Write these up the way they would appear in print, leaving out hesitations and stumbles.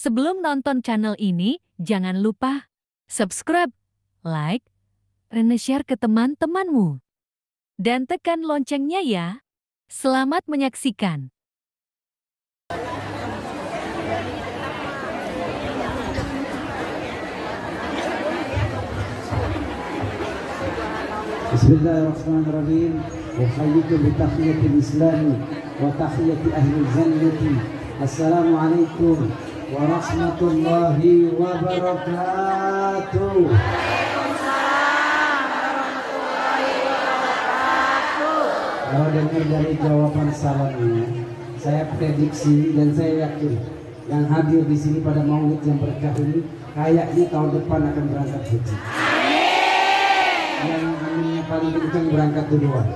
Sebelum nonton channel ini, jangan lupa subscribe, like, dan share ke teman-temanmu. Dan tekan loncengnya ya. Selamat menyaksikan. Bismillahirrahmanirrahim. Uhayyikum bi tahiyyatil Islam wa tahiyyati ahli jannati. Assalamualaikum warahmatullahi wabarakatuh. Kalau dengar dari jawaban salamnya, saya prediksi dan saya yakin yang hadir di sini pada maulid yang berkah ini kayaknya tahun depan akan berangkat haji. Yang aminnya paling kencang berangkat duluan.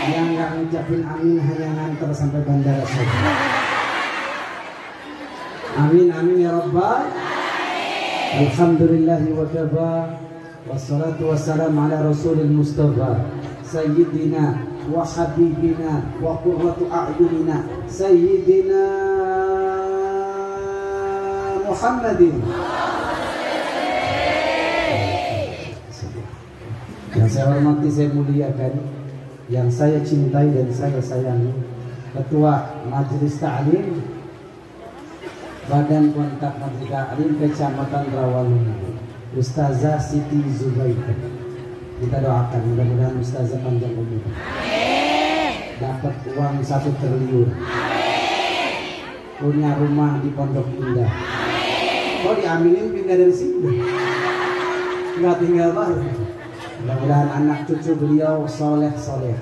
Yang nggak ngucapin amin hanya ngantar sampai bandara saja. Amin amin ya rabbal. Alhamdulillahi wa kafa. Wassalatu wassalamu ala rasulil mustafa sayyidina wa habibina wa qurratu a'yunina sayyidina Muhammadin. Yang saya hormati, saya muliakan, yang saya cintai dan saya sayangi, Ketua Majelis Ta'lim Badan Kontak Majelis Ta'lim Kecamatan Rawalumbu, Ustazah Siti Zubaida. Kita doakan mudah-mudahan Ustazah panjang umur, dapat uang 1 triliun, punya rumah di Pondok Indah. Kok diaminin pindah dari sini? Nggak tinggal baru. Mudah-mudahan anak cucu beliau soleh-soleh,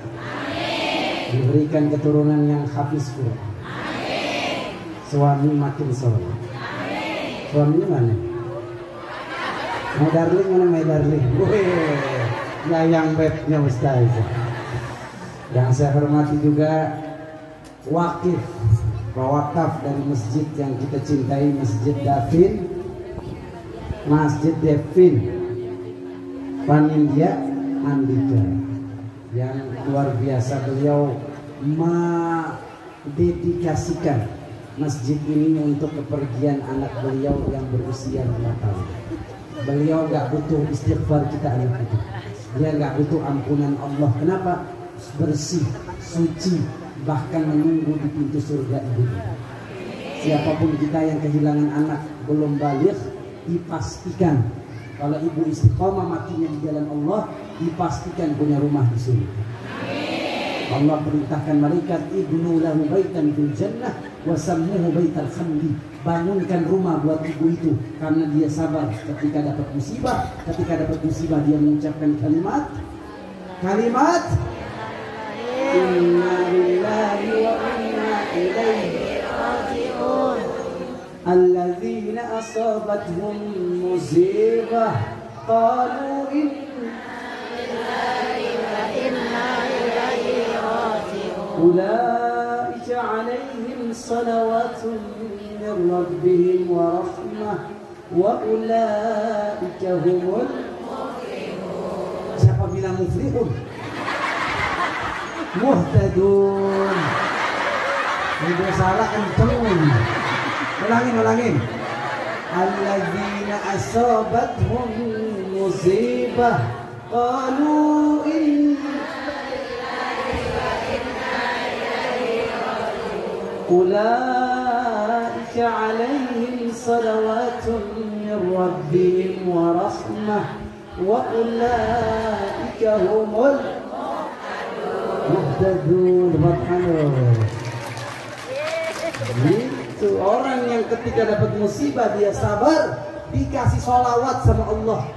diberikan keturunan yang hafiz Quran, suami makin soleh. Suaminya mana? My darling mana my darling? Yang bebnya Ustazah. Yang saya hormati juga wakif, wakaf dari masjid yang kita cintai, Masjid Davin, Masjid Devin Panindya Andika, yang luar biasa. Beliau mendedikasikan masjid ini untuk kepergian anak beliau yang berusia 5 tahun. Beliau nggak butuh istighfar kita anak itu, dia nggak butuh ampunan Allah. Kenapa? Bersih, suci, bahkan menunggu di pintu surga ibu. Siapapun kita yang kehilangan anak belum baligh, dipastikan kalau ibu istiqomah matinya di jalan Allah, dipastikan punya rumah di surga. Allah perintahkan malaikat, ibnu lahu baitan fil jannah wa sammuhu baital khamdi. Bangunkan rumah buat ibu itu karena dia sabar ketika dapat musibah. Ketika dapat musibah dia mengucapkan kalimat inna lillahi wa inna ilaihi raji'un. Alladzina asabatuhum musibah qalu inna lillahi wa inna ilaihi raji'un. Ulaika 'alaihim salawatun min rabbihim wa rahmah wa ulaika humul muflihun. Siapa bilang muflihun? Muhtadun. Udah salah kenceng. Ulangin. Alladzina asabathum musibah qalu inna lillahi wa inna ilaihi raji'un. Ulaika 'alaihim salawatun min rabbihim wa rahmah wa ulaika humul muhtadun. Itu orang yang ketika dapat musibah dia sabar, dikasih sholawat sama Allah.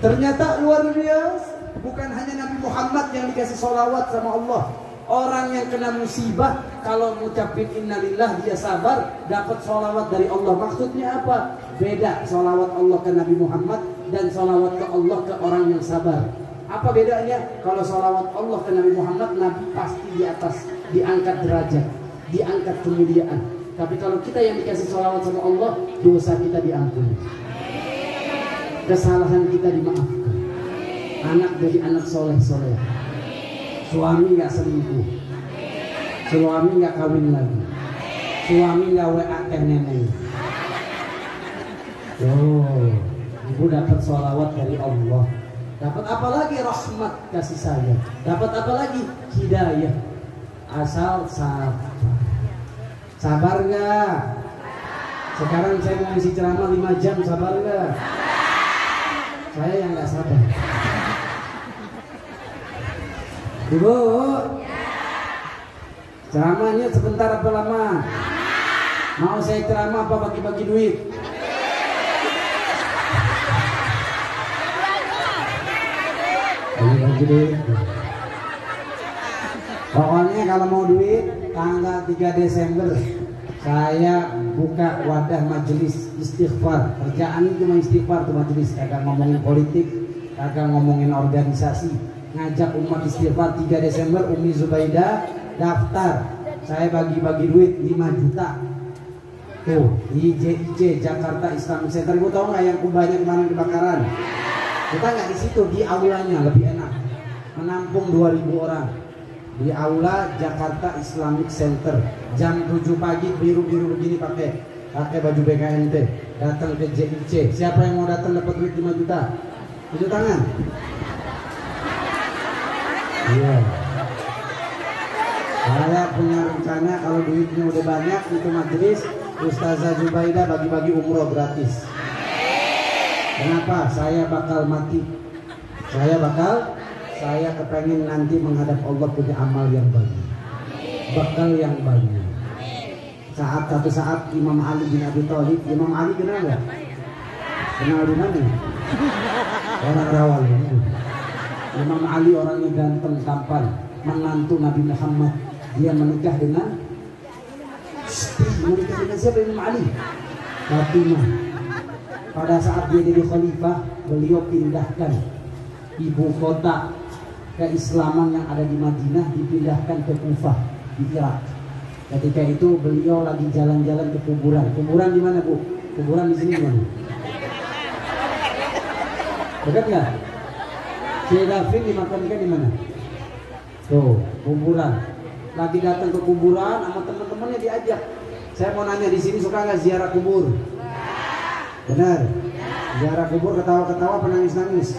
Ternyata luar biasa. Bukan hanya Nabi Muhammad yang dikasih sholawat sama Allah. Orang yang kena musibah kalau ngucapin innalillah dia sabar, dapat sholawat dari Allah. Maksudnya apa? Beda sholawat Allah ke Nabi Muhammad dan sholawat ke Allah ke orang yang sabar. Apa bedanya? Kalau sholawat Allah ke Nabi Muhammad, Nabi pasti di atas, diangkat derajat, diangkat kemuliaan. Tapi kalau kita yang dikasih sholawat sama Allah, dosa kita diampuni, kesalahan kita dimaafkan, anak jadi anak soleh-soleh, suami nggak selingkuh, suami nggak kawin lagi, Suami nggak WA ke neneng. Oh, ibu dapat sholawat dari Allah. Dapat apa lagi? Rahmat kasih sayang. Dapat apa lagi? Hidayah. Asal sabar. Sabar nggak? Sekarang saya mau isi ceramah 5 jam, sabar nggak? Saya yang nggak sabar. Ibu, ceramahnya sebentar apa lama? Mau saya ceramah apa bagi-bagi duit? Bagi duit. Pokoknya kalau mau duit tanggal 3 Desember saya buka wadah majelis istighfar. Kerjaan cuma istighfar tuh majelis, kagak ngomongin politik, kagak ngomongin organisasi. Ngajak umat istighfar 3 Desember Umi Zubaidah daftar. Saya bagi-bagi duit 5 juta. Tuh, IJIC Jakarta Islamic Center. Ibu tahu nggak yang kubahnya kemarin kebakaran? Kita nggak di situ, di aulanya lebih enak. Menampung 2.000 orang. Di aula Jakarta Islamic Center. Jam 7 pagi biru-biru begini pakai baju BKNT. Datang ke JIC. Siapa yang mau datang dapat duit 5 juta? Tunjuk tangan. Iya. Saya punya rencana kalau duitnya udah banyak itu majelis Ustazah Zubaidah bagi-bagi umroh gratis. Kenapa? Saya bakal mati. Saya kepengen nanti menghadap Allah punya amal yang banyak, bakal yang banyak. Satu saat Imam Ali bin Abi Thalib, Imam Ali kenal nggak? Kenal di mana? Orang Rawal. Imam Ali orangnya ganteng, tampan, menantu Nabi Muhammad. Dia menikah dengan siapa? Imam Ali? Fatimah. Pada saat dia jadi khalifah, beliau pindahkan ibu kota keislaman yang ada di Madinah, dipindahkan ke Kufah di Irak. Ketika itu beliau lagi jalan-jalan ke kuburan. Kuburan di mana, Bu? Kuburan di sini mana? Dekat nggak? Syekh Dafin dimakamkan di mana? Tuh, kuburan. Lagi datang ke kuburan sama teman-temannya diajak. Saya mau nanya, di sini suka nggak ziarah kubur? Benar? Ziarah kubur ketawa-ketawa, penangis-nangis.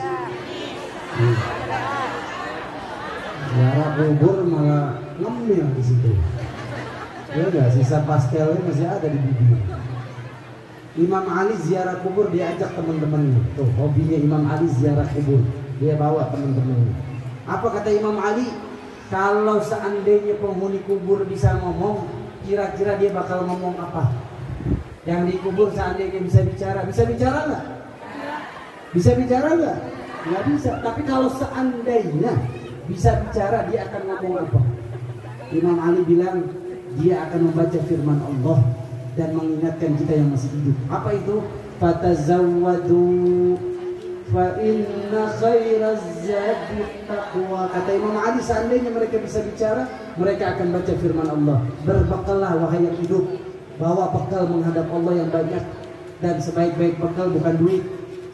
Ziarah kubur malah ngemil di situ. Ya udah, sisa pastelnya masih ada di bibir. Imam Ali ziarah kubur diajak teman-temannya. Tuh, hobinya Imam Ali ziarah kubur. Dia bawa teman-temannya. Apa kata Imam Ali? Kalau seandainya penghuni kubur bisa ngomong, kira-kira dia bakal ngomong apa? Yang dikubur seandainya bisa bicara nggak? Bisa bicara nggak? Nggak bisa. Tapi kalau seandainya bisa bicara, dia akan ngomong apa? Imam Ali bilang dia akan membaca firman Allah dan mengingatkan kita yang masih hidup. Apa itu? Fatazawwadu fa inna khairaz zadi taqwa. Kata Imam Ali, seandainya mereka bisa bicara, mereka akan baca firman Allah. Berbekallah wahai yang hidup, bawa bekal menghadap Allah yang banyak. Dan sebaik-baik bekal bukan duit,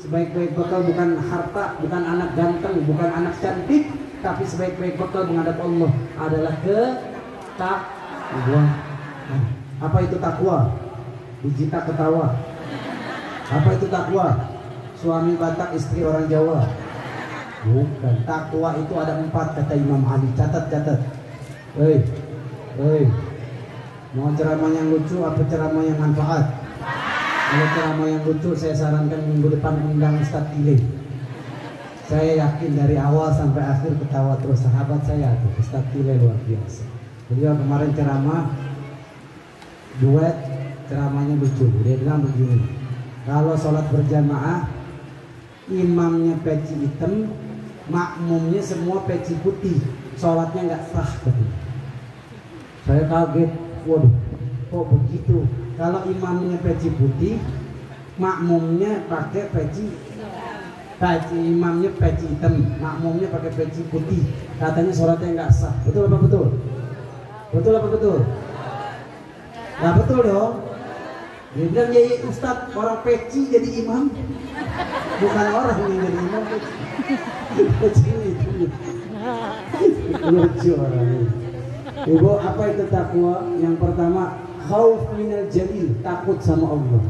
sebaik-baik bekal bukan harta, bukan anak ganteng, bukan anak cantik, tapi sebaik-baik bekal menghadap Allah adalah takwa. Apa itu takwa? Dijita ketawa. Apa itu takwa? Suami Batak, istri orang Jawa. Bukan. Takwa itu ada 4 kata Imam Ali. Catat. Hei, mau ceramah yang lucu apa ceramah yang manfaat? Kalau ceramah yang lucu saya sarankan minggu depan undang Ustadz Tile. Saya yakin dari awal sampai akhir ketawa terus. Sahabat saya tuh Ustadz Tile luar biasa. Beliau kemarin ceramah duet, ceramahnya lucu. Dia bilang begini, kalau sholat berjamaah imamnya peci hitam, makmumnya semua peci putih, sholatnya nggak sah. Saya kaget, waduh, kok begitu? Kalau imamnya peci putih, makmumnya pakai peci, imamnya peci hitam, makmumnya pakai peci putih, katanya sholatnya nggak sah. Betul apa betul? Betul apa betul? Nah betul dong. Dia bilang, ya Ustadz, orang peci jadi imam, bukan orang yang jadi imam. Peci itu lucu orangnya. Ibu, apa itu takwa? Yang pertama, khauf minal jalil, takut sama Allah.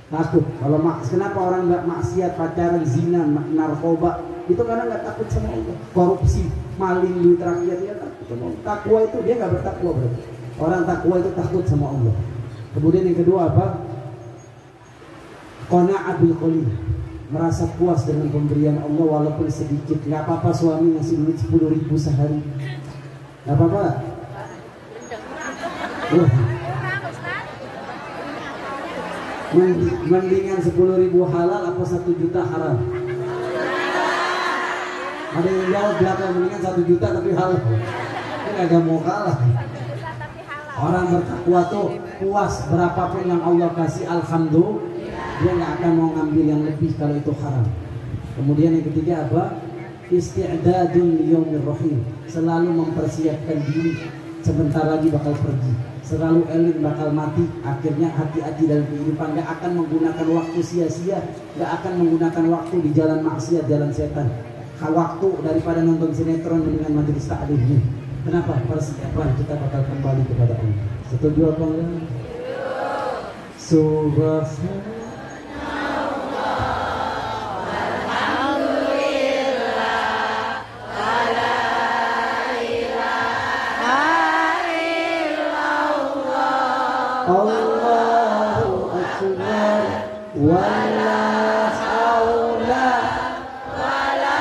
Takut. Kalau kenapa orang nggak maksiat, pacaran, zina, narkoba, itu karena nggak takut sama Allah. Korupsi, maling duit rakyat, dia takut sama Allah. Takwa itu dia nggak bertakwa berarti. Orang takwa itu takut sama Allah. Kemudian yang kedua apa? Qana'ah bil qalil, merasa puas dengan pemberian Allah walaupun sedikit. Nggak apa-apa suami ngasih duit 10.000 sehari, nggak apa-apa. Mendingan 10.000 halal apa 1 juta haram? Ada yang jawab belakang, mendingan 1 juta tapi halal. Ini agak mau kalah. Orang bertakwa tuh puas berapapun yang Allah kasih, alhamdulillah, dia nggak akan mau ngambil yang lebih kalau itu haram. Kemudian yang ketiga apa? Isti'dadun liyaumir rahim, selalu mempersiapkan diri, sebentar lagi bakal pergi. Selalu eling bakal mati. Akhirnya hati-hati dalam kehidupan, gak akan menggunakan waktu sia-sia, gak akan menggunakan waktu di jalan maksiat, jalan setan. Waktu daripada nonton sinetron dengan majelis taklim ini. Kenapa? Persiapan kita bakal kembali kepada Allah. Setuju apa enggak? Subhanallah. Allahu akbar wala haula wala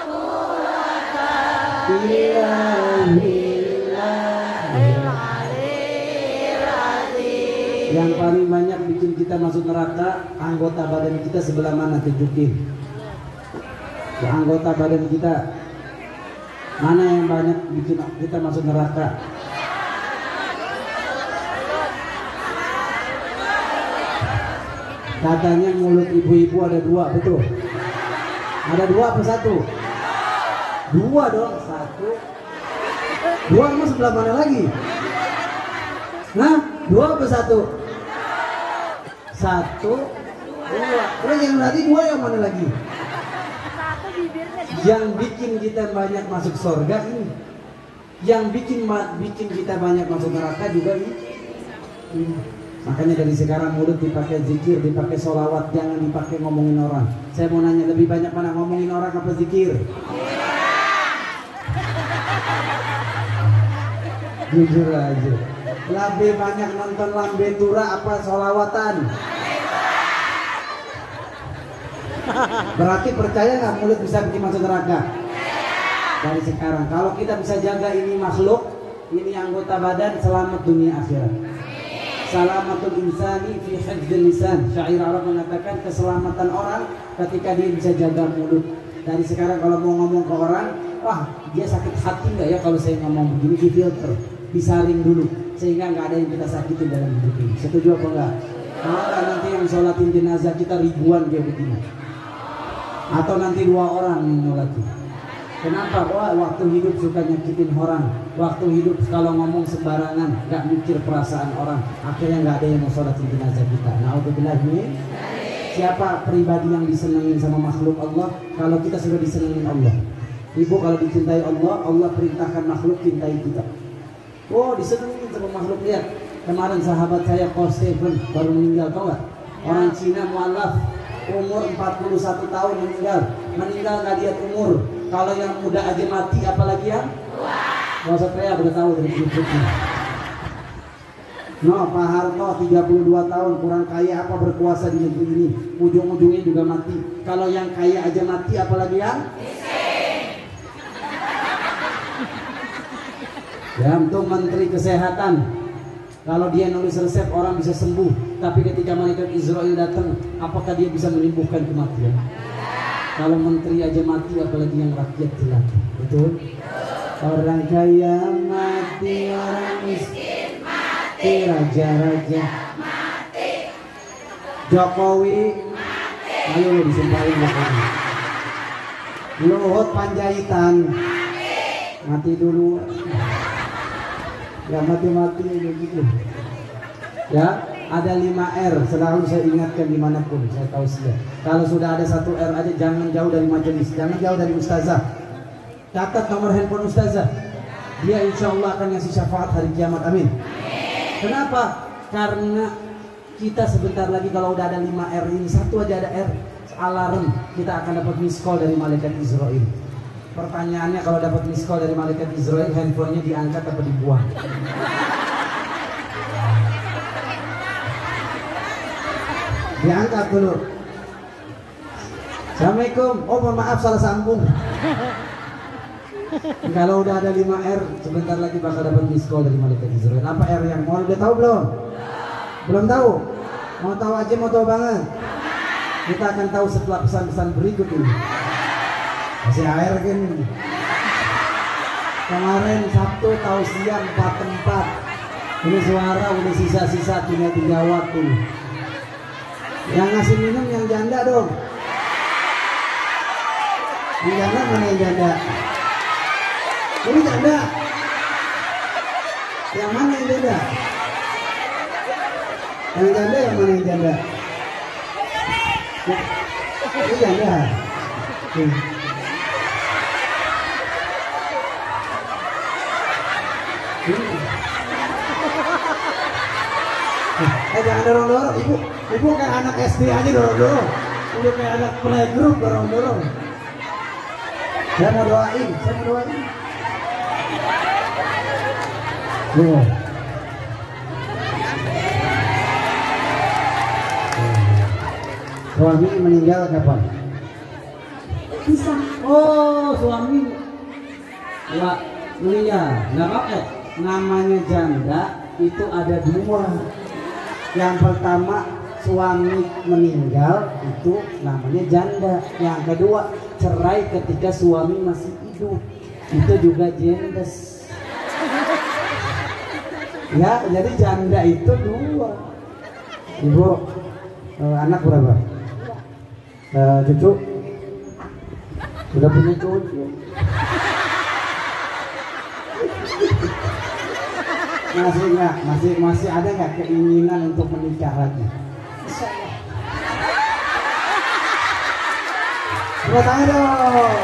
quwwata illa billahil aliyyil azim. Yang paling banyak bikin kita masuk neraka, anggota badan kita sebelah mana? Tunjukin. Ya, anggota badan kita mana yang banyak bikin kita masuk neraka? Katanya mulut ibu-ibu ada 2, betul? Ada 2 apa 1? 2 dong, 1. 2 emang sebelah mana lagi? Nah, 2 apa 1? 1, 2. Terus yang tadi 2 yang mana lagi? Yang bikin kita banyak masuk surga ini. Yang bikin kita banyak masuk neraka juga ini. Makanya dari sekarang mulut dipakai zikir, dipakai sholawat, jangan dipakai ngomongin orang. Saya mau nanya, lebih banyak mana ngomongin orang apa zikir? Jujur aja. Lebih banyak nonton Lambe Tura apa sholawatan? Berarti percaya nggak mulut bisa bikin masuk neraka? Dari sekarang, kalau kita bisa jaga ini makhluk, ini anggota badan, selamat dunia akhirat. Salamatul insani fi hifdzil lisan. Syair Arab mengatakan keselamatan orang ketika dia bisa jaga mulut. Dari sekarang kalau mau ngomong ke orang, wah dia sakit hati nggak ya kalau saya ngomong begini, di filter, disaring dulu sehingga nggak ada yang kita sakitin dalam hidup ini. Setuju apa enggak? Maka nanti yang sholatin jenazah kita ribuan kayak begini, atau nanti 2 orang yang sholatin. Kenapa? Wah, waktu hidup suka nyakitin orang. Waktu hidup kalau ngomong sembarangan, gak mikir perasaan orang. Akhirnya gak ada yang mau sholatin jenazah kita. Na'udzubillah min. Siapa pribadi yang disenengin sama makhluk Allah? Kalau kita sudah disenengin Allah. Ibu kalau dicintai Allah, Allah perintahkan makhluk cintai kita. Oh, disenengin sama makhluk. Lihat, kemarin sahabat saya Coach Stephen baru meninggal, tau gak? Orang Cina mualaf, umur 41 tahun meninggal. Meninggal gak lihat umur. Kalau yang muda aja mati, apalagi yang tua. Gak usah teriak, udah tahu dari hidupnya. No, Pak Harto 32 tahun, kurang kaya apa berkuasa di negeri ini. Ujung-ujungnya juga mati. Kalau yang kaya aja mati, apalagi yang miskin. Ya, untuk Menteri Kesehatan, kalau dia nulis resep orang bisa sembuh, tapi ketika malaikat Israel datang, apakah dia bisa menyembuhkan kematian? Kalau menteri aja mati, apalagi yang rakyat celaka. Betul? Orang kaya mati, orang miskin mati, raja-raja mati, Jokowi mati. Ayo disumpahin Jokowi. Luhut Panjaitan mati dulu. Ya mati-mati begitu. Ya. Ada 5R, selalu saya ingatkan dimanapun saya tahu siap. Kalau sudah ada 1R aja, jangan jauh dari majelis, jangan jauh dari ustazah. Catat nomor handphone ustazah, dia insya Allah akan ngasih syafaat hari kiamat, amin. Kenapa? Karena kita sebentar lagi kalau udah ada 5 R ini, satu aja ada R, alarm, kita akan dapat miss call dari malaikat Israel. Pertanyaannya kalau dapat miss call dari malaikat Israel, handphonenya diangkat atau dibuang? Diangkat dulu. Assalamualaikum. Oh mohon maaf salah sambung. Kalau udah ada 5 R, sebentar lagi bakal dapat miss call dari malaikat Israel. Apa R yang mau udah tahu belum? Belum tahu? Mau tahu aja, mau tahu banget? Kita akan tahu setelah pesan-pesan berikut ini. Masih air kan ini. Kemarin Sabtu tahu siang 4 tempat. Ini suara udah sisa-sisa tinggal 3 waktu. Yang ngasih minum yang janda dong. Yang janda mana yang janda? Ini janda. Yang mana yang janda? Yang janda yang mana yang janda? Ini janda. Jangan dorong-dorong, ibu kayak anak SD aja dorong-dorong. Udah kayak anak playgroup dorong-dorong. Saya mau doain. Suami meninggal kapan? Bisa. Oh, suami nggak meninggal, nggak apa-apa. Namanya janda itu ada 2. Yang pertama suami meninggal itu namanya janda. Yang kedua cerai ketika suami masih hidup, itu juga jendes. Ya, jadi janda itu 2. Ibu anak berapa? Cucu? Udah punya cucu? Masih nggak? Masih ada nggak keinginan untuk menikah lagi? Tepuk tangan dong.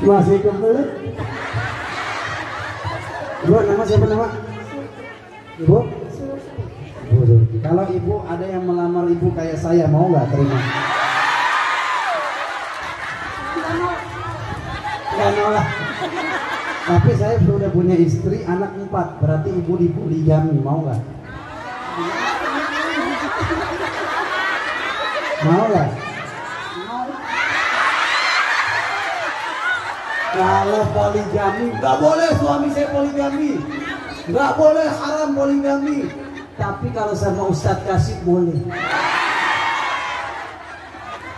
Masih kebelet. Ibu nama siapa nama? Ibu? Ibu Surti. Kalau ibu ada yang melamar ibu kayak saya, mau nggak terima? Nggak nolak. Tapi saya sudah punya istri, anak 4, berarti ibu di poligami, mau nggak? Mau nggak? Kalau poligami, nggak boleh suami saya poligami, nggak boleh, haram poligami. Tapi kalau sama Ustadz Kasih boleh.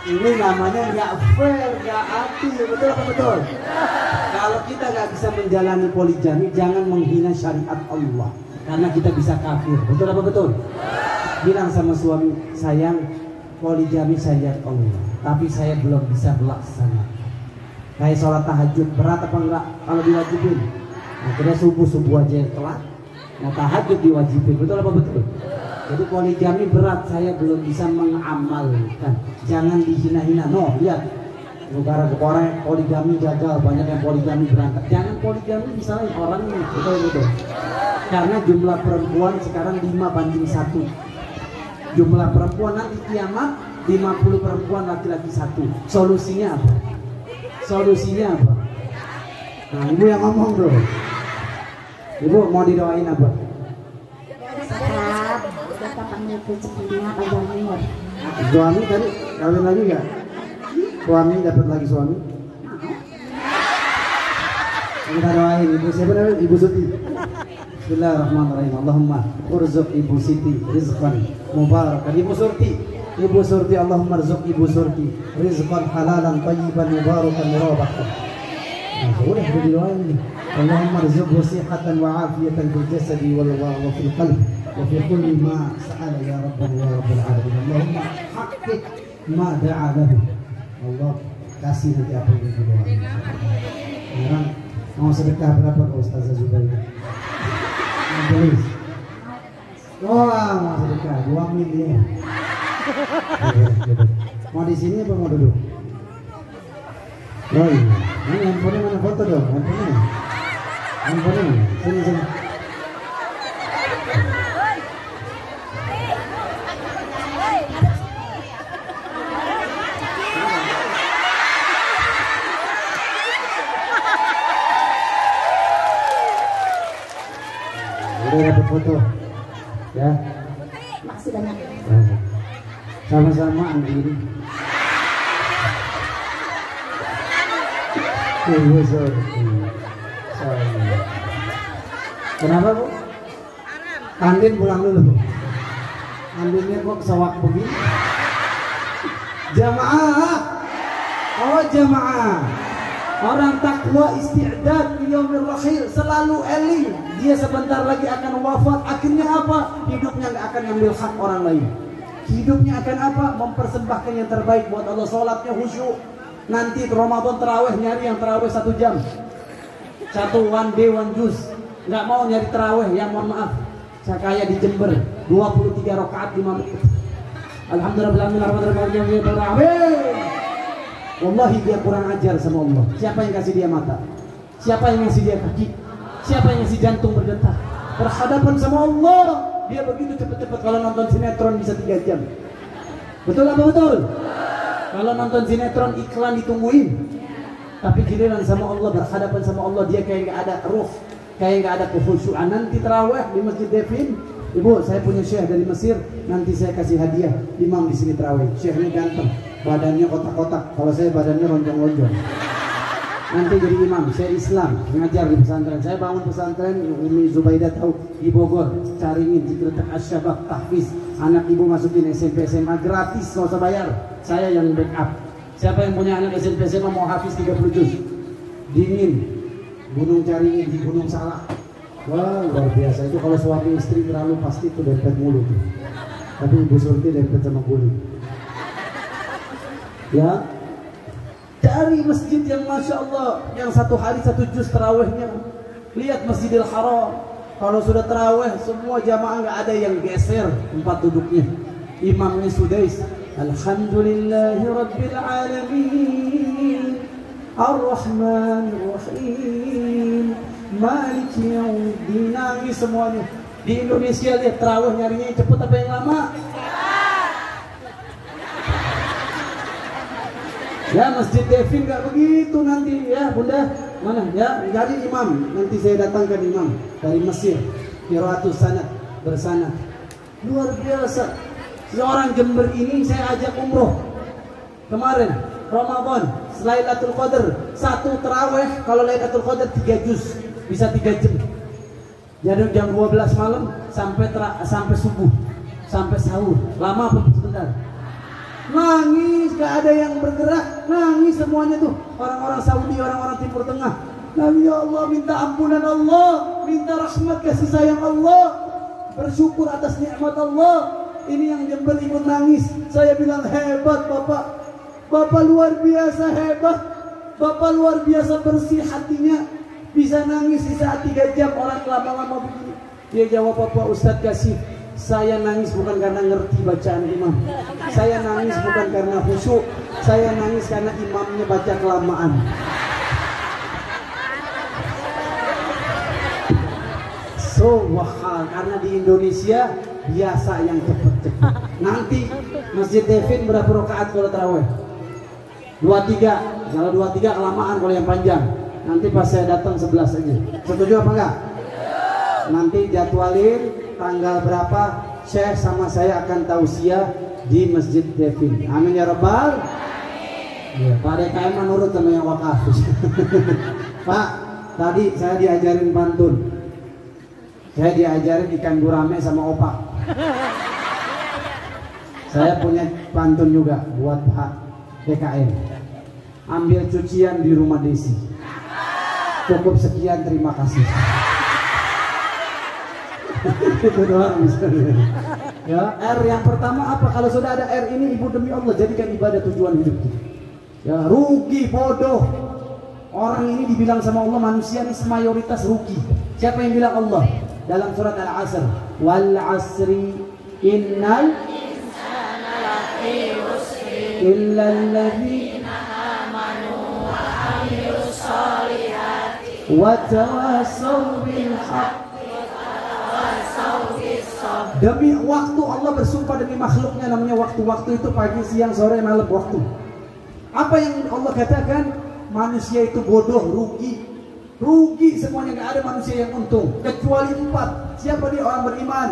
Ini namanya nggak fair, nggak adil, betul apa betul? Kalau kita nggak bisa menjalani poligami, jangan menghina syariat Allah, karena kita bisa kafir, betul apa betul? Bilang sama suami, sayang, poligami syariat Allah, tapi saya belum bisa melaksanakan. Kayak sholat tahajud, berat apa enggak kalau diwajibin? Akhirnya subuh aja telat, mau tahajud diwajibin, betul apa betul? Jadi poligami berat, saya belum bisa mengamalkan. Jangan dihina-hina. No, lihat negara orang poligami gagal, banyak yang poligami berangkat. Jangan poligami misalnya orang ini, betul. Karena jumlah perempuan sekarang 5:1. Jumlah perempuan nanti kiamat 50 perempuan, laki-laki 1. Solusinya apa? Nah, ibu yang ngomong bro. Ibu mau didoain apa? Sehat, kita panggil rezekinya panjang. Suami tadi kawin lagi nggak? Suami dapat lagi suami? Kita doain ibu siapa namanya? Ibu Suti. Bismillahirrahmanirrahim. Allahumma urzuq Ibu Siti rizqan mubarakan. Ibu Surti, Allahumma rzuq Ibu Surti rizqan halalan thayyiban mubarakan murabahan. Nah, sudah didoain. Allahumma rzuqhu sihhatan wa afiyatan fil jasadi wal fil qalbi wa fi kulli ma sa'ala ya rabbana ya rabbal alamin. Allahumma haqqiq ma da'a lahu. Allah kasih nanti apa yang didoain. Sekarang mau sedekah berapa ke Ustazah Zubaida? Tulis. Wah, mau sedekah 2 miliar. Mau di sini apa mau duduk? Oh iya. Ini handphonenya mana, foto dong handphonenya. Handphone sini sini. Udah dapat foto ya. Makasih banyak. Sama-sama Andini. Kenapa Bu? Andin pulang dulu Bu. Andinnya kok sewak begini? Jamaah, oh jamaah, orang takwa isti'dad di yaumil rahil, selalu eling. Dia sebentar lagi akan wafat. Akhirnya apa? Hidupnya nggak akan ngambil hak orang lain. Hidupnya akan apa? Mempersembahkan yang terbaik buat Allah. Sholatnya khusyuk. Nanti Ramadan terawih, nyari yang terawih 1 jam. Satu one day one juice. Nggak mau nyari terawih, ya mohon maaf. Saya kayak di Jember 23 rakaat 5 menit. Alhamdulillah. Wallahi dia kurang ajar sama Allah. Siapa yang kasih dia mata? Siapa yang ngasih dia kaki? Siapa yang ngasih jantung berdetak? Berhadapan sama Allah. Dia begitu cepat-cepat. Kalau nonton sinetron bisa 3 jam. Betul apa betul? Kalau nonton sinetron iklan ditungguin. Tapi giliran sama Allah, berhadapan sama Allah, dia kayak nggak ada ruh, kayak nggak ada kekhusyuan. Nanti tarawih di Masjid Devin, Ibu, saya punya syekh dari Mesir, nanti saya kasih hadiah imam di sini tarawih. Syekhnya ganteng, badannya kotak-kotak. Kalau saya badannya lonjong-lonjong. Nanti jadi imam, saya Islam, mengajar di pesantren. Saya bangun pesantren, Umi Zubaidah tahu, di Bogor, Caringin, Jidretak Asyabak, Tahfiz. Anak ibu masukin SMP, SMA gratis, nggak usah bayar. Saya yang backup. Siapa yang punya anak SMP, SMA mau hafiz 30 juz? Dingin, Gunung Caringin di Gunung Salak. Wah, luar biasa. Itu kalau suami istri terlalu pasti itu dempet mulu tuh. Tapi Ibu Surti dempet sama kulit. Ya, dari masjid yang Masya Allah, yang 1 hari 1 juz terawihnya. Lihat Masjidil Haram. Kalau sudah terawih, semua jamaah nggak ada yang geser tempat duduknya. Imamnya Sudais. Alhamdulillahi Rabbil Alamin, Ar-Rahman Ar-Rahim, Maliki Yaumiddin. Nangis semuanya. Di Indonesia lihat terawih nyarinya yang cepet apa yang lama? Ya, Masjid Devin nggak begitu nanti ya Bunda. Mana ya, jadi imam. Nanti saya datangkan imam dari Mesir, Qiraatus Sanad bersana. Luar biasa. Seorang Jember ini saya ajak umroh kemarin Ramadan, Lailatul Qadar, 1 terawih. Kalau Lailatul Qadar 3 juz bisa 3 jam. Jadi jam 12 malam sampai subuh, sampai sahur. Lama pun sebentar. Nangis, gak ada yang bergerak, nangis semuanya tuh. Orang-orang Saudi, orang-orang Timur Tengah. Nabi ya Allah, minta ampunan Allah, minta rahmat kasih sayang Allah, bersyukur atas nikmat Allah. Ini yang Jember ikut nangis. Saya bilang hebat Bapak. Bapak luar biasa hebat. Bapak luar biasa bersih hatinya. Bisa nangis di saat 3 jam orang lama-lama begini. Dia jawab, Bapak Ustadz kasih. Saya nangis bukan karena ngerti bacaan imam. Saya nangis bukan karena khusyuk. Saya nangis karena imamnya baca kelamaan. Wah, karena di Indonesia biasa yang cepet-cepet. Nanti Masjid Devin berapa rakaat kalau tarawih? 23. Kalau 23 kelamaan kalau yang panjang. Nanti pas saya datang 11 aja. Setuju apa enggak? Nanti jadwalin tanggal berapa Syekh sama saya akan tausiah di Masjid Devin. Amin ya Rabbal. Ya, Pak DKM menurut sama yang wakaf. Pak, tadi saya diajarin pantun. Saya diajarin ikan gurame sama opak. Saya punya pantun juga buat Pak DKM. Ambil cucian di rumah Desi. Cukup sekian, terima kasih. Itu doang misalnya. Ya, R yang pertama apa? Kalau sudah ada R ini, ibu demi Allah jadikan ibadah tujuan hidup kita. Ya, rugi, bodoh. Orang ini dibilang sama Allah, manusia ini mayoritas rugi. Siapa yang bilang Allah? Dalam surat Al-Asr, wal asri innal insana lafi khusr illa alladzina amanu wa amilus solihati wa tawassaw bil haqq. Demi waktu Allah bersumpah demi makhluknya namanya waktu. Waktu itu pagi, siang, sore, malam waktu. Apa yang Allah katakan? Manusia itu bodoh, rugi. Rugi semuanya, nggak ada manusia yang untung kecuali 4. Siapa dia? Orang beriman.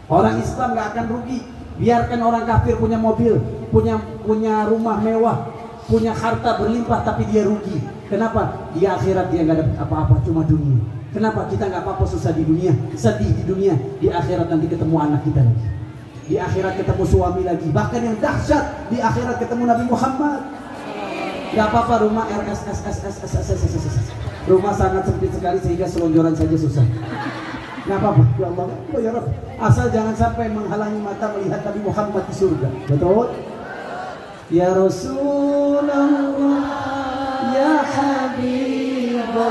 Orang Islam nggak akan rugi. Biarkan orang kafir punya mobil, punya rumah mewah, punya harta berlimpah, tapi dia rugi. Kenapa? Di akhirat dia nggak dapat apa-apa, cuma dunia. Kenapa? Kita nggak apa-apa susah di dunia, sedih di dunia. Di akhirat nanti ketemu anak kita lagi. Di akhirat ketemu suami lagi. Bahkan yang dahsyat, di akhirat ketemu Nabi Muhammad. Gak apa-apa rumah RSS. Rumah sangat sempit sekali sehingga selonjoran saja susah. Gak apa-apa, ya Allah, ya Rabb. Asal jangan sampai menghalangi mata melihat Nabi Muhammad di surga. Betul? Ya Rasulullah, ya Habibullah,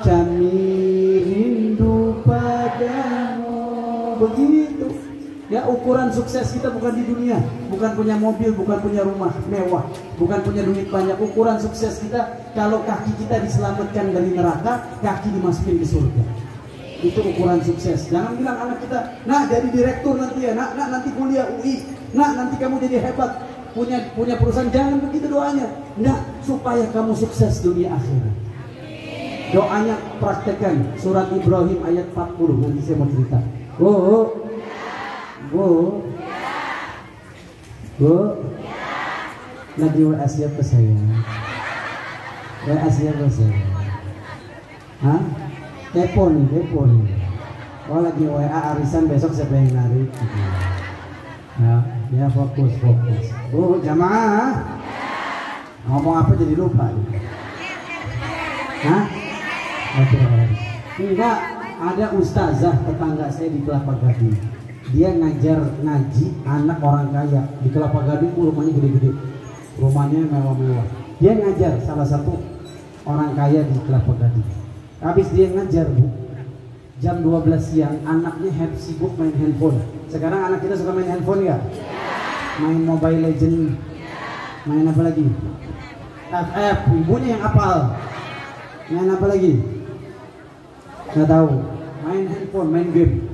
kami rindu padamu. Begitu. Ya, ukuran sukses kita bukan di dunia, bukan punya mobil, bukan punya rumah mewah, bukan punya duit banyak. Ukuran sukses kita kalau kaki kita diselamatkan dari neraka, kaki dimasukin ke surga. Itu ukuran sukses. Jangan bilang anak kita, nak jadi direktur nanti ya, nak nanti kuliah UI, nak nanti kamu jadi hebat, punya perusahaan. Jangan begitu doanya. Nak, supaya kamu sukses dunia akhirat. Doanya praktekkan surat Ibrahim ayat 40. Nanti saya mau cerita. Bu, lagi WA siapa saya? WA siapa saya? Hah? Telepon nih. Oh, lagi WA arisan, besok saya pengen narik. Ya fokus. Bu, jamaah. Ngomong apa jadi lupa? Hah? Enggak, ada ustazah tetangga saya di Kelapa Gading. Dia ngajar ngaji anak orang kaya di Kelapa Gading. Rumahnya gede-gede, rumahnya mewah-mewah. Dia ngajar salah satu orang kaya di Kelapa Gading. Habis dia ngajar, Bu, jam 12 siang anaknya sibuk main handphone. Sekarang anak kita suka main handphone ya? Main Mobile Legend. Main apa lagi? FF, ibunya yang hafal. Main apa lagi? Nggak tahu. Main handphone, main game.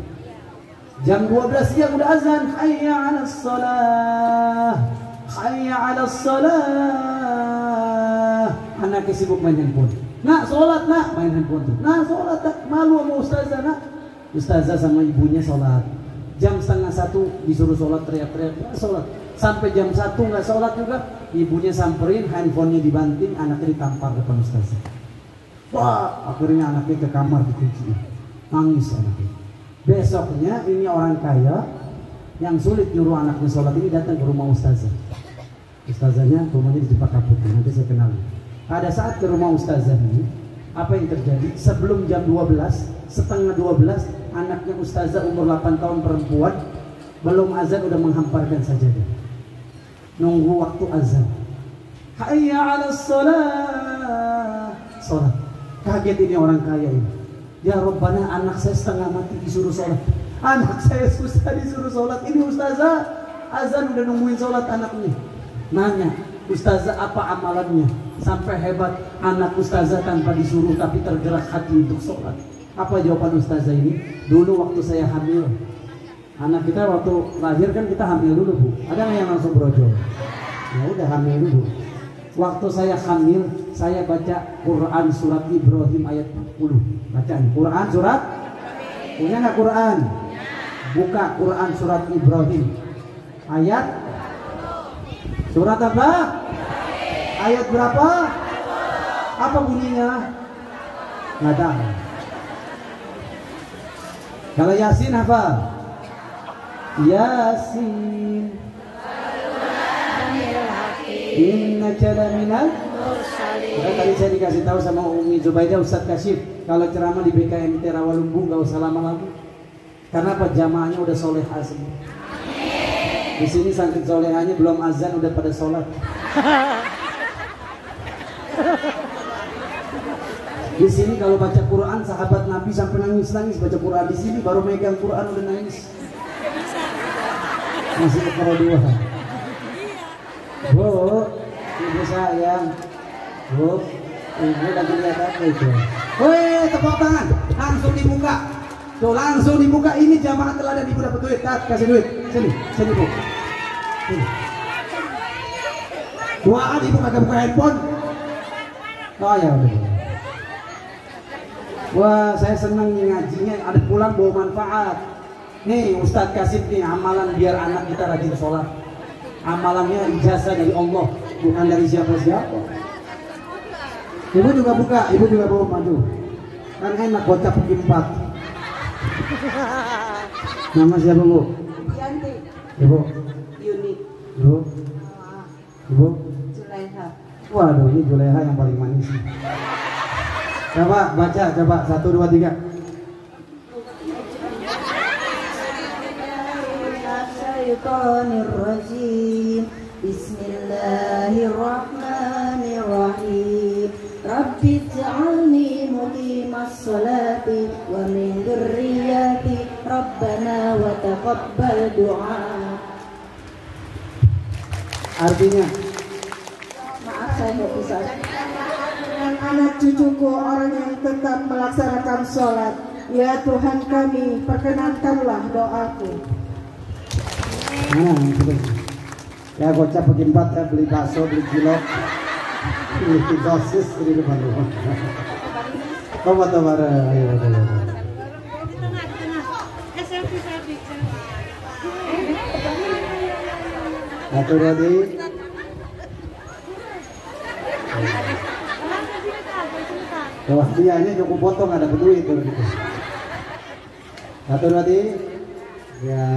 Jam 12 siang udah azan. Hayya 'alas shalah. Hayya 'alas shalah. Anaknya sibuk main handphone. Nak, sholat nak, main handphone tuh. Nah, sholat tak, malu sama ustazah nak. Ustazah sama ibunya sholat. Jam 12:30 disuruh sholat, teriak-teriak, nggak sholat. Sampai jam 1 nggak sholat juga. Ibunya samperin, handphonenya dibanting, anaknya ditampar depan ustazah. Wah, akhirnya anaknya ke kamar dikunci. Nangis anaknya. Besoknya ini orang kaya yang sulit nyuruh anaknya sholat ini datang ke rumah ustazah. Ustazahnya rumahnya di Cempaka Putih, nanti saya kenal. Pada saat ke rumah ustazah ini, apa yang terjadi? Sebelum jam 12, setengah 12, anaknya ustazah umur 8 tahun perempuan, belum azan udah menghamparkan sajadah. Nunggu waktu azan. Hayya 'alas shalah. Sholat. Kaget ini orang kaya ini. Ya Rabbana, anak saya setengah mati disuruh sholat. Anak saya susah disuruh sholat. Ini ustazah azan udah nungguin sholat anaknya. Nanya, ustazah apa amalannya sampai hebat anak ustazah tanpa disuruh tapi tergerak hati untuk sholat? Apa jawaban ustazah ini? Dulu waktu saya hamil, anak kita waktu lahir kan kita hamil dulu, Bu. Ada nggak yang langsung brojol? Ya udah hamil dulu. Waktu saya hamil, saya baca Quran surat Ibrahim ayat 40. Baca nih, Quran surat. Punya nggak Quran? Buka Quran surat Ibrahim ayat surat apa? Ayat berapa? Apa bunyinya? Nggak tahu. Kalau Yasin apa? Yasin. Innaka laminal mursalin. Tadi saya dikasih tahu sama Umi Zubaidah, Ustadz Kasyif, kalau ceramah di BKMT Rawalumbu nggak usah lama-lama. Karena apa? Jamaahnya udah solehah semua. Di sini saking solehahnya belum azan udah pada sholat. Di sini kalau baca Quran sahabat Nabi sampai nangis-nangis baca Quran, di sini baru megang Quran udah nangis. Masih kepala dua. Bu, ibu sayang, Bu, Ibu lagi lihat apa itu? Woi, tepuk tangan, langsung dibuka. Tuh langsung dibuka. Ini jamaah teladan, ibu dapat duit. Kasih duit. Sini bu. Sini. Doaan ibu kagak buka handphone. Oh ya udah. Wah, saya senang nih ngajinya. Ada pulang bawa manfaat. Nih Ustadz kasih nih amalan biar anak kita rajin sholat. Amalannya ijazah dari Allah, bukan dari siapa-siapa. Ibu juga buka, ibu juga bawa madu. Kan enak bocah pergi 4. Nama siapa bu? Yanti. Ibu. Yuni. Ibu. Ibu. Julaiha. Waduh, ini Julaiha yang paling manis. Coba baca, coba 1, 2, 3. Bismillahirrahmanirrahim. Bismillahirrahmanirrahim. Rabbi ij'alni muqimas sholati wa min dzurriyyati Rabbana wa taqabbal du'a. Artinya, Maaf saya nggak bisa. Dan anak cucuku orang yang tetap melaksanakan sholat. Ya Tuhan kami, perkenankanlah doaku. mana sudah. Ya gocap pergi 4 ya, beli bakso, beli cilok, beli dosis di depan rumah. Coba tawara, ayo. Satu tadi. Wah dia ini cukup potong, ada duit tuh gitu. Satu tadi. Ya.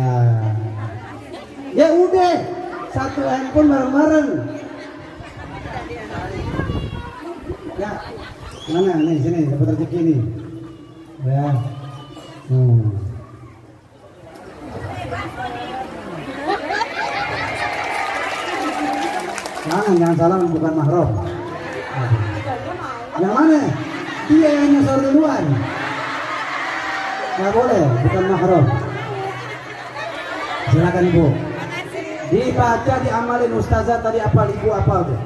Ya udah, satu handphone bareng-bareng. Ya, mana nih sini dapat rezeki nih. Ya. Jangan salah, bukan mahram. Yang mana? Dia yang nyasar duluan. Nggak boleh, bukan mahram. Silakan ibu. Dibaca, diamalin ustazah tadi apa ibu apa tuh?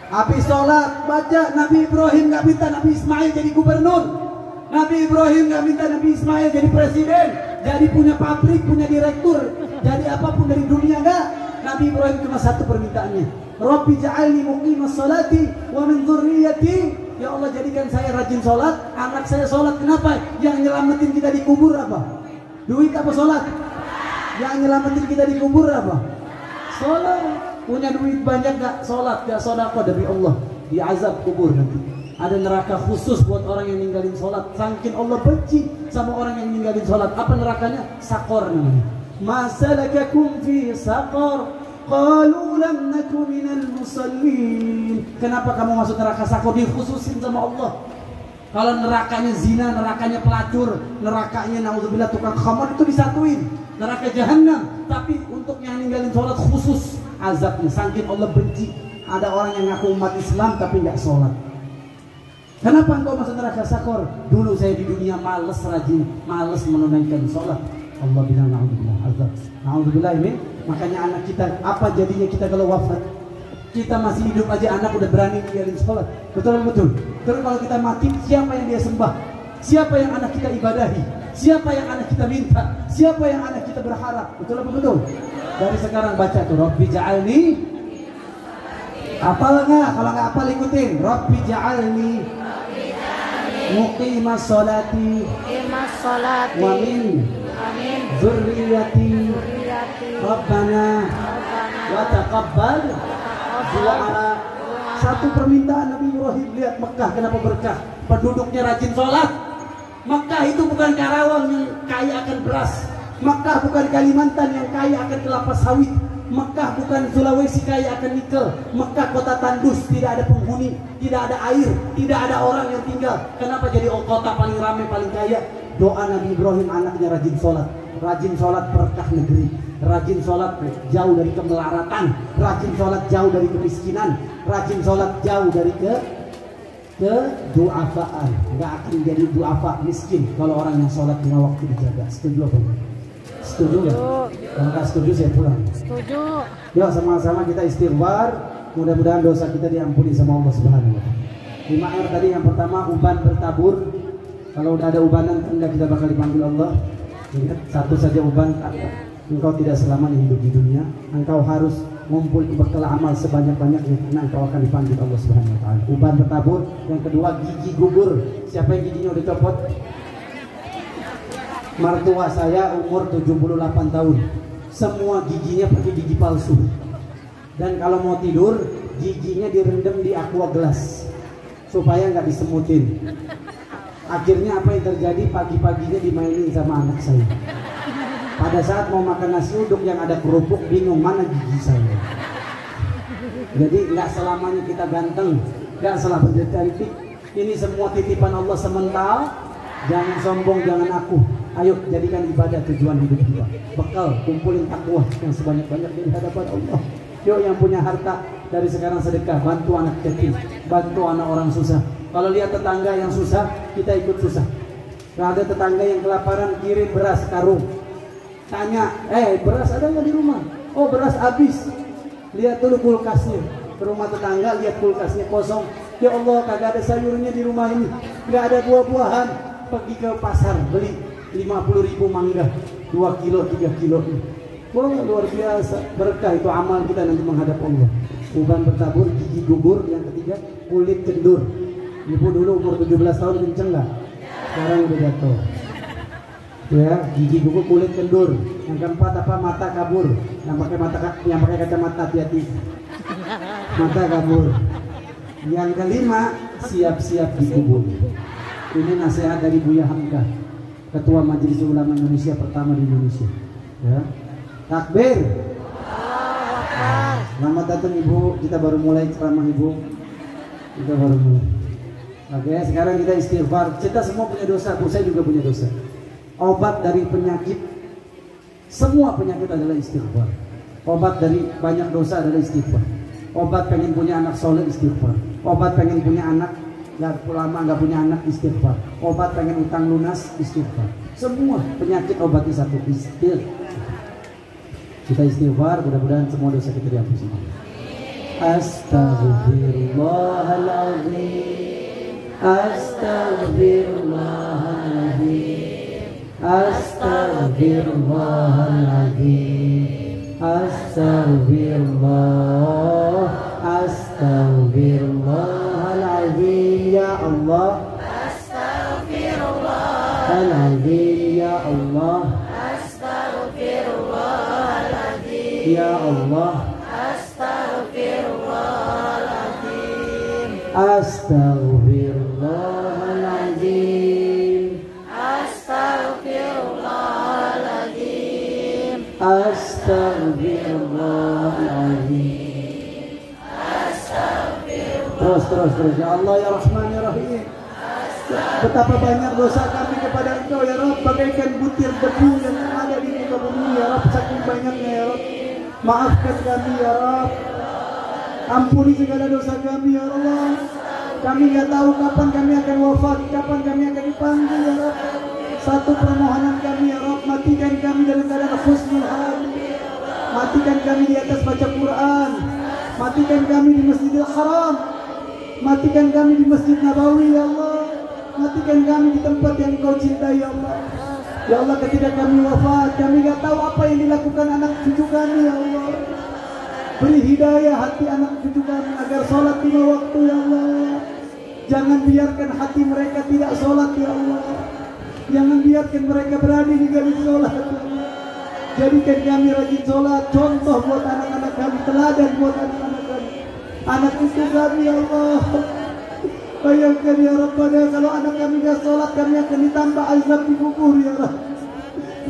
Habis sholat baca Nabi Ibrahim nggak minta Nabi Ismail jadi gubernur. Nabi Ibrahim nggak minta Nabi Ismail jadi presiden, jadi punya pabrik, punya direktur, jadi apapun dari dunia enggak. Nabi Ibrahim cuma satu permintaannya. Rabbi ja'alni muqimas sholati wa min dzurriyyati. Ya Allah, jadikan saya rajin sholat, anak saya sholat. Kenapa? Yang nyelamatin kita di kubur apa? Duit apa sholat? Yang nyelamatin kita di kubur apa? Sholat. Punya duit banyak gak sholat, gak sedekah dari Allah, diazab kubur nanti. Ada neraka khusus buat orang yang ninggalin sholat. Saking Allah benci sama orang yang ninggalin sholat. Apa nerakanya? Sakor namanya. Masalakakum fi sakor? Qalu lam naku minal musallin. Kenapa kamu masuk neraka sakor? Dikhususin sama Allah. Kalau nerakanya zina, nerakanya pelacur, nerakanya naudzubillah tukang khamar, itu disatuin. Neraka jahanam. Tapi untuk yang ninggalin sholat khusus azabnya. Saking Allah benci. Ada orang yang ngaku umat Islam tapi nggak sholat. Kenapa engkau masuk neraka sakor? Dulu saya di dunia males rajin, males menunaikan sholat. Allah bilang naudzubillah azab. Naudzubillah ini. Makanya anak kita, apa jadinya kita kalau wafat? Kita masih hidup aja anak udah berani ninggalin sholat. Betul. Terus kalau kita mati, siapa yang dia sembah? Siapa yang anak kita ibadahi? Siapa yang anak kita minta? Siapa yang anak kita berharap? Betul. Dari sekarang baca tuh, Rabbi ja'alni. Apal nggak? Kalau nggak apal ikutin. Rabbi ja'alni muqimas sholati wa min dzurriyyati Rabbana wa taqabbal du'a. Satu permintaan Nabi Ibrahim. Lihat Mekah kenapa berkah, penduduknya rajin sholat. Mekah itu bukan Karawang yang kaya akan beras. Mekah bukan Kalimantan yang kaya akan kelapa sawit. Mekah bukan Sulawesi kaya akan nikel. Mekah kota tandus, tidak ada penghuni, tidak ada air, tidak ada orang yang tinggal. Kenapa jadi kota paling ramai, paling kaya? Doa Nabi Ibrahim, anaknya rajin sholat. Rajin sholat berkah negeri. Rajin sholat jauh dari kemelaratan. Rajin sholat jauh dari kemiskinan. Rajin sholat jauh dari duafaan. Nggak akan jadi duafa miskin kalau orang yang sholat lima waktu dijaga. Setuju apa? Setuju ya? Kalau nggak setuju saya pulang. Setuju. Yuk sama-sama kita istighfar. Mudah-mudahan dosa kita diampuni sama Allah Subhanahu wa Ta'ala. 5R tadi yang pertama uban bertabur. Kalau udah ada ubanan tanda kita bakal dipanggil Allah. Ingat, satu saja uban tanda engkau tidak selamanya hidup di dunia. Engkau harus ngumpul bekal amal sebanyak-banyaknya karena engkau akan dipanggil Allah Subhanahu wa taala. Uban bertabur. Yang kedua gigi gugur. Siapa yang giginya udah copot? Mertua saya umur 78 tahun. Semua giginya pakai gigi palsu. Dan kalau mau tidur, giginya direndam di aqua gelas supaya nggak disemutin. Akhirnya apa yang terjadi? Pagi-paginya dimainin sama anak saya. Pada saat mau makan nasi uduk yang ada kerupuk, bingung mana gigi saya. Jadi nggak selamanya kita ganteng, nggak selamanya cantik. Ini semua titipan Allah sementara. Jangan sombong, jangan aku. Ayo jadikan ibadah tujuan hidup kita. Bekal, kumpulin takwa yang sebanyak-banyaknya di hadapan Allah. Yuk yang punya harta dari sekarang sedekah, bantu anak yatim, bantu anak orang susah. Kalau lihat tetangga yang susah, kita ikut susah. Kalau ada tetangga yang kelaparan, kirim beras karung. Tanya, beras ada nggak di rumah? Oh beras habis. Lihat dulu kulkasnya. Ke rumah tetangga, lihat kulkasnya kosong. Ya Allah, kagak ada sayurnya di rumah ini, nggak ada buah-buahan. Pergi ke pasar beli 50.000 mangga, 2 kilo, 3 kilo. Wah luar biasa, berkah itu amal kita nanti menghadap Allah. Uban bertabur, gigi gugur. Yang ketiga kulit kendur. Ibu dulu umur 17 tahun kenceng nggak? Sekarang udah jatuh. Ya, gigi gugur, kulit kendur. Yang keempat apa? Mata kabur. Yang pakai kacamata hati-hati. Mata kabur. Yang kelima siap-siap dikubur. Ini nasihat dari Buya Hamka, Ketua Majelis Ulama Indonesia pertama di Indonesia. Ya. Takbir. Selamat datang Ibu. Kita baru mulai ceramah Ibu. Kita baru mulai. Oke, sekarang kita istighfar. Kita semua punya dosa. Saya juga punya dosa. Obat dari penyakit, semua penyakit adalah istighfar. Obat dari banyak dosa adalah istighfar. Obat pengen punya anak soleh, istighfar. Obat pengen punya anak nggak punya anak, istighfar. Obat pengen utang lunas, istighfar. Semua penyakit obatnya satu, istighfar. Kita istighfar, mudah-mudahan semua dosa kita dihapus. Astaghfirullahaladzim, astaghfirullahaladzim, astaghfirullahaladzim, astagfirullah, astagfirullahaladzim, ya Allah, astagfirullahaladzim, ya Allah, astagfirullahaladzim, ya Allah, astagfirullahaladzim, astagfirullahaladzim, astagfirullahaladzim, astagfirullahaladzim. Terus ya Allah ya Rahman ya Rahim. Betapa banyak dosa kami kepada Engkau ya Rabb, bagaikan butir debu yang ada di muka bumi ya Rabb, saking banyaknya ya Rabb. Maafkan kami ya Rabb, ampuni segala dosa kami ya Allah. Kami nggak tahu kapan kami akan wafat, kapan kami akan dipanggil ya Rabb. Satu permohonan kami ya Rabb, matikan kami dalam keadaan husnul hati. Matikan kami di atas baca Quran. Matikan kami di Masjidil Haram. Matikan kami di Masjid Nabawi ya Allah. Matikan kami di tempat yang Kau cintai ya Allah. Ya Allah, ketika kami wafat, kami gak tahu apa yang dilakukan anak cucu kami ya Allah. Beri hidayah hati anak cucu kami agar sholat 5 waktu ya Allah. Jangan biarkan hati mereka tidak sholat ya Allah. Jangan biarkan mereka berani ninggalin sholat ya Allah. Jadikan kami rajin sholat, contoh buat anak-anak kami, teladan buat anak-anak kami, anak cucu kami ya Allah. Bayangkan ya Rabbana, kalau anak kami gak sholat, kami akan ditambah azab di kubur ya Rabb.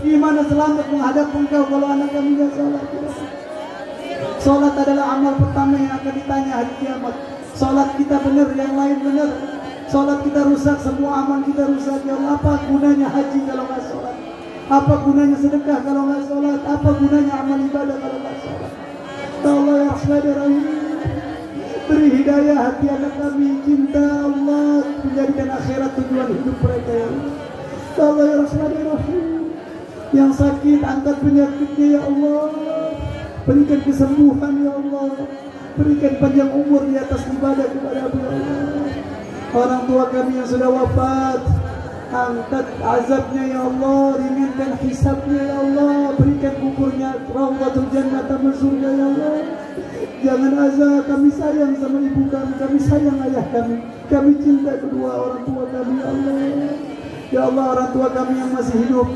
Gimana selamat menghadap Engkau kalau anak kami gak sholat ya Rabb? Sholat adalah amal pertama yang akan ditanya hari kiamat. Sholat kita benar, yang lain benar. Sholat kita rusak, semua amal kita rusak ya Allah. Apa gunanya haji kalau gak sholat? Apa gunanya sedekah kalau gak sholat? Apa gunanya amal ibadah kalau gak sholat? Ya Allah ya Rahman ya Rahim, beri hidayah hati anak kami, cinta Allah, menjadikan akhirat tujuan hidup mereka ya Allah. Ya Allah ya Rahman ya Rahim, yang sakit angkat penyakitnya ya Allah. Berikan kesembuhan ya Allah. Berikan panjang umur di atas ibadah kepada ya Allah. orang tua kami yang sudah wafat, angkat azabnya ya Allah, ringankan hisabnya ya Allah, berikan kuburnya Raudhatul Jannah, taman surga ya Allah. Jangan azab, kami sayang sama ibu kami sayang ayah kami cinta kedua orang tua kami ya Allah. Ya Allah, orang tua kami yang masih hidup,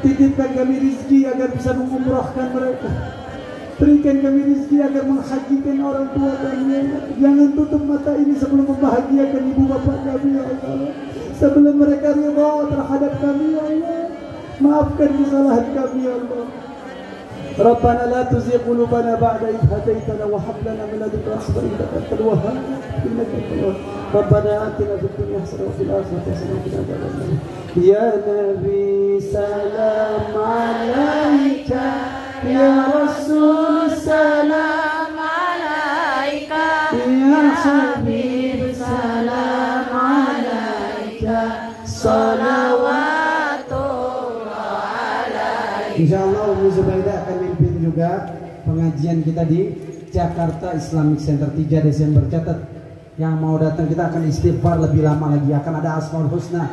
titipkan kami rizki agar bisa mengumrahkan mereka. Berikan kami rizki agar menghajikan orang tua kami. Jangan tutup mata ini sebelum membahagiakan ibu bapak kami ya Allah. Sebelum mereka ridha terhadap kami ya Allah. Maafkan kesalahan kami ya Allah. Rabbana la tuzigh qulubana ba'da idh hadaytana wa hab lana min ladunka rahmatan innaka antal wahhab. Rabbana atina fid dunya hasanatan wa fil akhirati hasanatan wa qina adzabannar. Ya Nabi salam alaika, ya Rasul salam alaika, ya Habib salam alaika, salawatullah alaika. Insyaallah Umi Zubaidah akan mimpin juga pengajian kita di Jakarta Islamic Center 3 Desember. Catat, yang mau datang kita akan istighfar lebih lama lagi. Akan ada Asmaul Husna,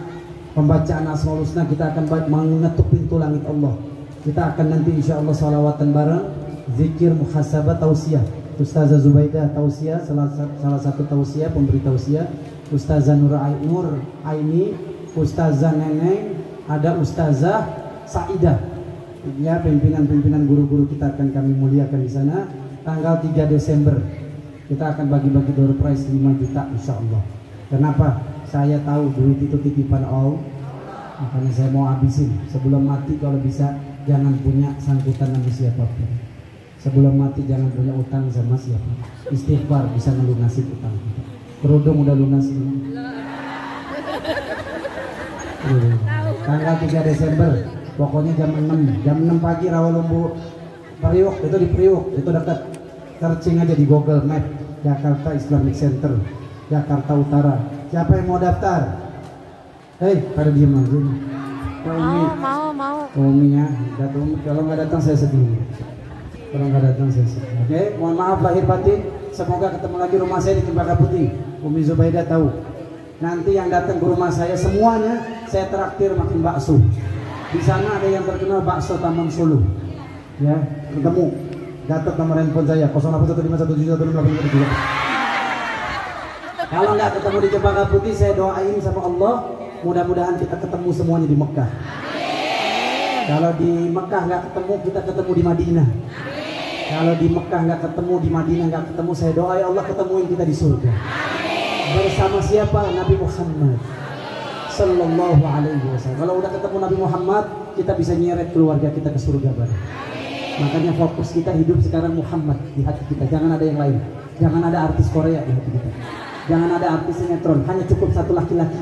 pembacaan Asmaul Husna, kita akan mengetuk pintu langit Allah. Kita akan nanti insyaallah salawatan bareng, zikir, muhasabah, tausiah. Ustazah Zubaidah tausiah, salah satu tausiah, pemberi tausiah. Ustazah Nur Aini, Ustazah Neneng, ada Ustazah Saidah. Ya, pimpinan-pimpinan guru-guru kita akan kami muliakan di sana. Tanggal 3 Desember kita akan bagi-bagi door prize 5 juta insyaallah. Kenapa? Saya tahu duit itu titipan Allah, makanya saya mau habisin sebelum mati. Kalau bisa jangan punya sangkutan sama siapapun. Sebelum mati jangan punya utang sama siapa. Istighfar bisa melunasi utang. Kerudung udah lunas ini. Tanggal 3 Desember, pokoknya jam 6 pagi Rawalumbu Priuk, itu di Priuk, itu dekat. Searching aja di Google Map, Jakarta Islamic Center, Jakarta Utara. Siapa yang mau daftar? Hei, pada diem aja. Mau. Umi ya, kalau nggak datang saya sedih. Kalau nggak datang saya sedih. Oke, mohon maaf lahir batin. Semoga ketemu lagi rumah saya di Cempaka Putih. Umi Zubaidah tahu. Nanti yang datang ke rumah saya semuanya saya traktir makin bakso. Di sana ada yang terkenal bakso Taman Solo. Ya, ketemu. Catat nomor handphone saya 0815171687. Kalau nggak ketemu di Cempaka Putih, saya doain sama Allah, mudah-mudahan kita ketemu semuanya di Mekah. Kalau di Mekah nggak ketemu, kita ketemu di Madinah. Kalau di Mekah nggak ketemu, di Madinah nggak ketemu, saya doa ya Allah ketemuin kita di surga. Bersama siapa? Nabi Muhammad Sallallahu Alaihi Wasallam. Kalau udah ketemu Nabi Muhammad, kita bisa nyeret keluarga kita ke surga bareng. Makanya fokus kita hidup sekarang Muhammad di hati kita. Jangan ada yang lain. Jangan ada artis Korea di hati kita. Jangan ada artis sinetron. Hanya cukup satu laki-laki.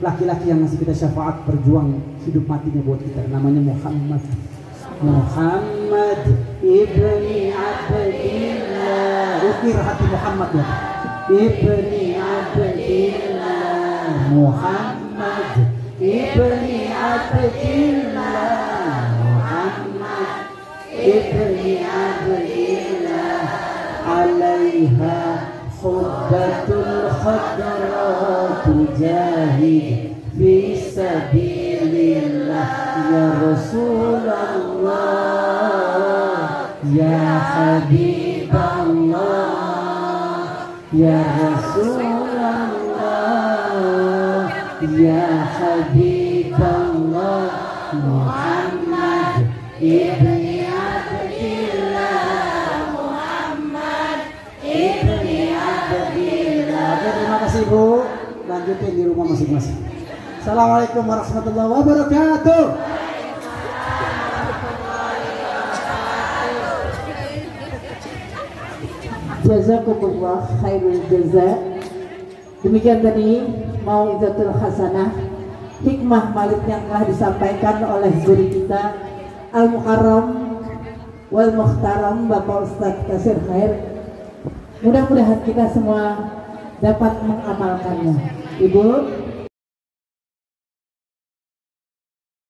Laki-laki yang masih kita syafaat berjuang hidup matinya buat kita. Namanya Muhammad. Muhammad ibni Abdillah. Ukir hati Muhammad ya. Ibni Abdillah. Muhammad ibni Abdillah. Muhammad ibni Abdillah. Alaiha khutbatul khadra tujahid fi sabilillah. Ya Rasulullah, ya Habiballah, ya Rasulullah, ya Habiballah. Muhammad ibni Abdillah. Muhammad ibni Abdillah. Oke, terima kasih Bu. Lanjutin di rumah masing-masing. Assalamualaikum warahmatullahi wabarakatuh. Jazakumullah khairul jaza. Demikian tadi mau'izatul hasanah, hikmah maulid yang telah disampaikan oleh guru kita Al-Mukarram wal Mukhtaram Bapak Ustadz Kasir Khair. Mudah-mudahan kita semua dapat mengamalkannya. Ibu